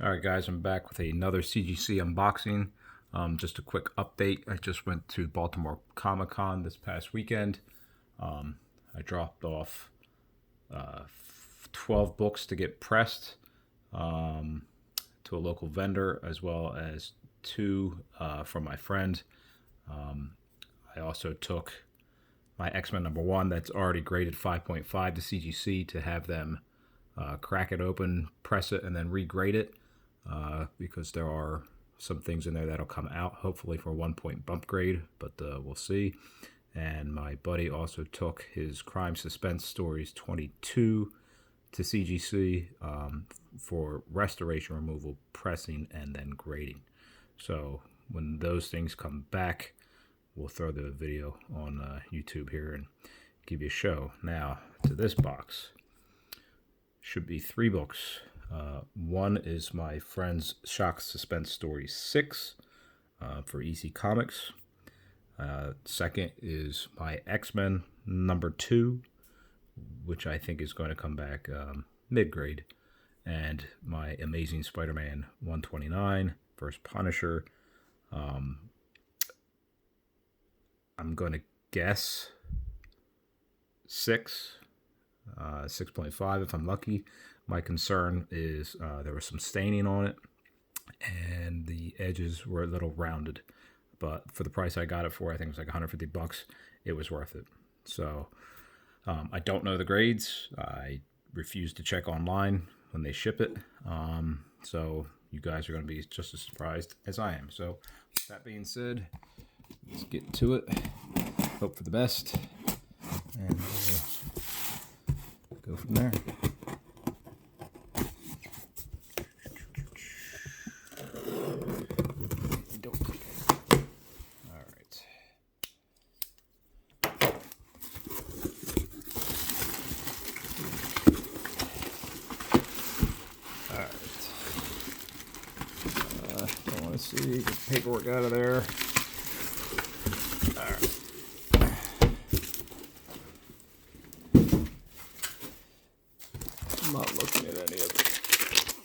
Alright guys, I'm back with another CGC unboxing. Just a quick update. I just went to Baltimore Comic-Con this past weekend. I dropped off 12 books to get pressed to a local vendor, as well as 2 from my friend. I also took my X-Men #1 that's already graded 5.5 to CGC to have them crack it open, press it, and then regrade it. Because there are some things in there that'll come out, hopefully for a 1-point bump grade, but we'll see. And my buddy also took his Crime Suspense Stories 22 to CGC for restoration, removal, pressing, and then grading. So when those things come back, we'll throw the video on YouTube here and give you a show. Now to this box. Should be 3 books. One is my friend's Shock Suspense Stories 6 for EC Comics. Second is my X-Men #2, which I think is going to come back mid-grade. And my Amazing Spider-Man 129, First Punisher. I'm going to guess 6.5 if I'm lucky. My concern is there was some staining on it, and the edges were a little rounded. But for the price I got it for, I think it was like $150, it was worth it. So I don't know the grades. I refuse to check online when they ship it. So you guys are going to be just as surprised as I am. So that being said, let's get to it. Hope for the best, and go from there. Let's see, get the paperwork out of there. Alright. I'm not looking at any of it.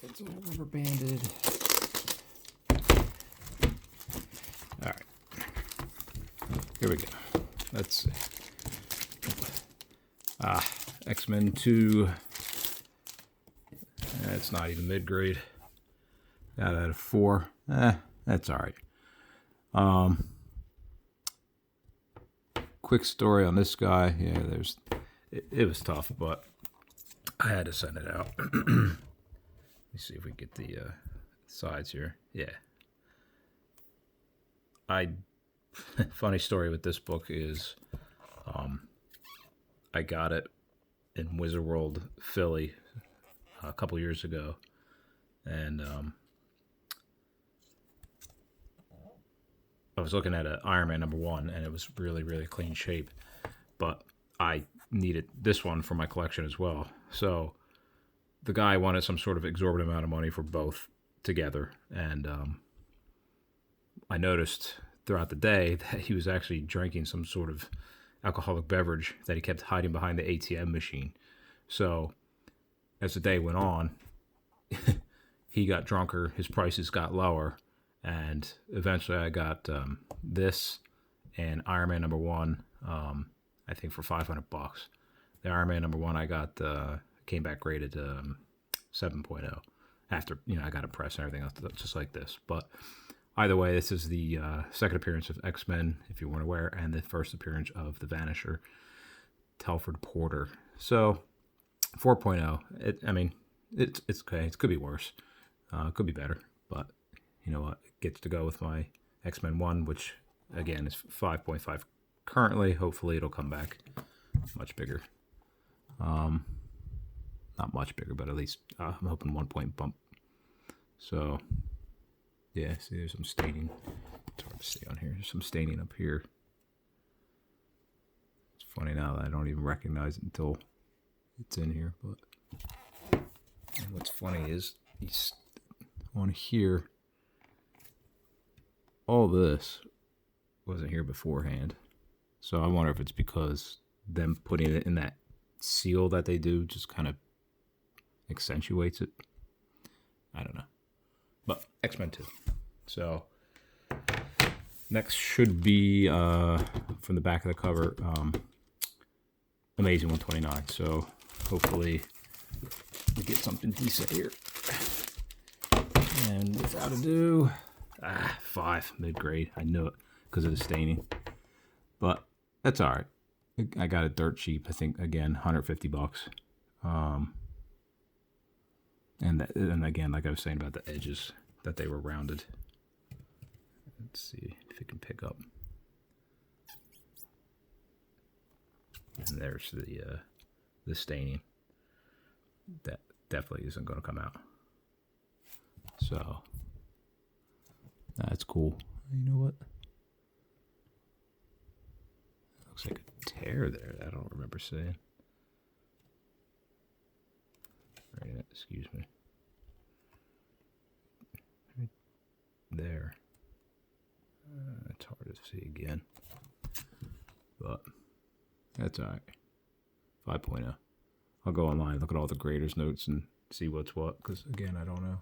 It's all rubber banded. Alright. Here we go. Let's see. X-Men 2. It's not even mid-grade. Got it at a 4. That's alright. Quick story on this guy. Yeah, it was tough, but I had to send it out. Let me see if we get the sides here. Yeah. Funny story with this book is I got it in Wizard World, Philly a couple years ago, and I was looking at an Iron Man #1, and it was really, really clean shape, but I needed this one for my collection as well. So the guy wanted some sort of exorbitant amount of money for both together, and I noticed throughout the day that he was actually drinking some sort of alcoholic beverage that he kept hiding behind the ATM machine. So as the day went on, he got drunker, his prices got lower, and eventually I got this and Iron Man #1, I think for $500. The Iron Man #1 I got came back graded 7.0 after I got it pressed and everything else, just like this. But either way, this is the second appearance of X-Men, if you weren't aware, and the first appearance of the Vanisher, Telford Porter. So 4.0. It's okay. It could be worse. It could be better, but you know what? It gets to go with my X-Men 1, which again is 5.5 currently. Hopefully it'll come back much bigger. Not much bigger, but at least I'm hoping 1-point bump. So yeah, see, there's some staining. It's hard to see on here. There's some staining up here. It's funny now that I don't even recognize it until it's in here. But and what's funny is these on here, all this wasn't here beforehand. So I wonder if it's because them putting it in that seal that they do just kind of accentuates it. I don't know. But X-Men 2. So next should be from the back of the cover, Amazing 129. So hopefully we get something decent here. And without ado, 5 mid-grade. I knew it because of the staining, but that's all right. I got it dirt cheap. I think again, $150. And again, like I was saying about the edges, that they were rounded. Let's see if it can pick up. And there's the staining. That definitely isn't going to come out. So that's cool. You know what? Looks like a tear there. I don't remember seeing. Right, excuse me. Right there. It's hard to see again. But that's alright. 5.0. I'll go online, look at all the graders' notes, and see what's what. Because, again, I don't know.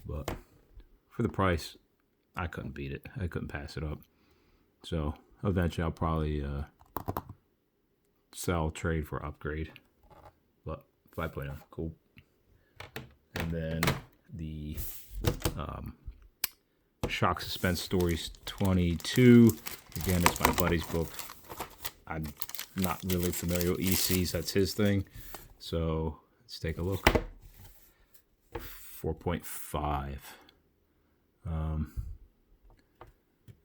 But for the price, I couldn't beat it. I couldn't pass it up. So eventually I'll probably sell, trade for upgrade. But 5.0, cool. And then the Shock Suspense Stories 22. Again, it's my buddy's book. I'm not really familiar with ECs. That's his thing. So let's take a look. 4.5.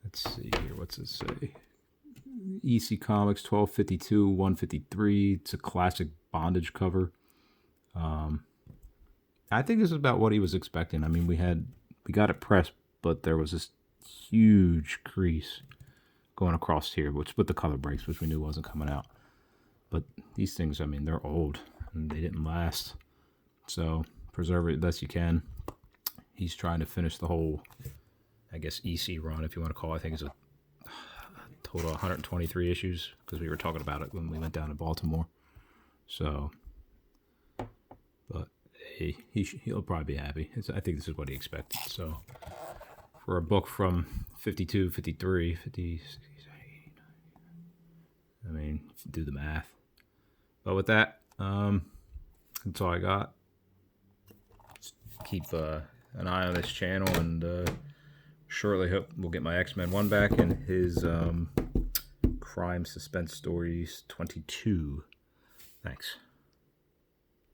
Let's see here. What's it say? EC Comics 1252, 153. It's a classic bondage cover. I think this is about what he was expecting. I mean, we got it pressed, but there was this huge crease going across here, which with the color breaks, which we knew wasn't coming out. But these things, I mean, they're old and they didn't last. So preserve it best you can. He's trying to finish the whole, I guess, EC run, if you want to call it. I think it's a total of 123 issues, because we were talking about it when we went down to Baltimore. So, but hey, he'll probably be happy. I think this is what he expected. So for a book from 52, 53, 50, 60, 89, I mean, do the math. But with that, that's all I got. Just keep an eye on this channel, and shortly hope we'll get my X-Men 1 back and his Crime Suspense Stories 22. Thanks.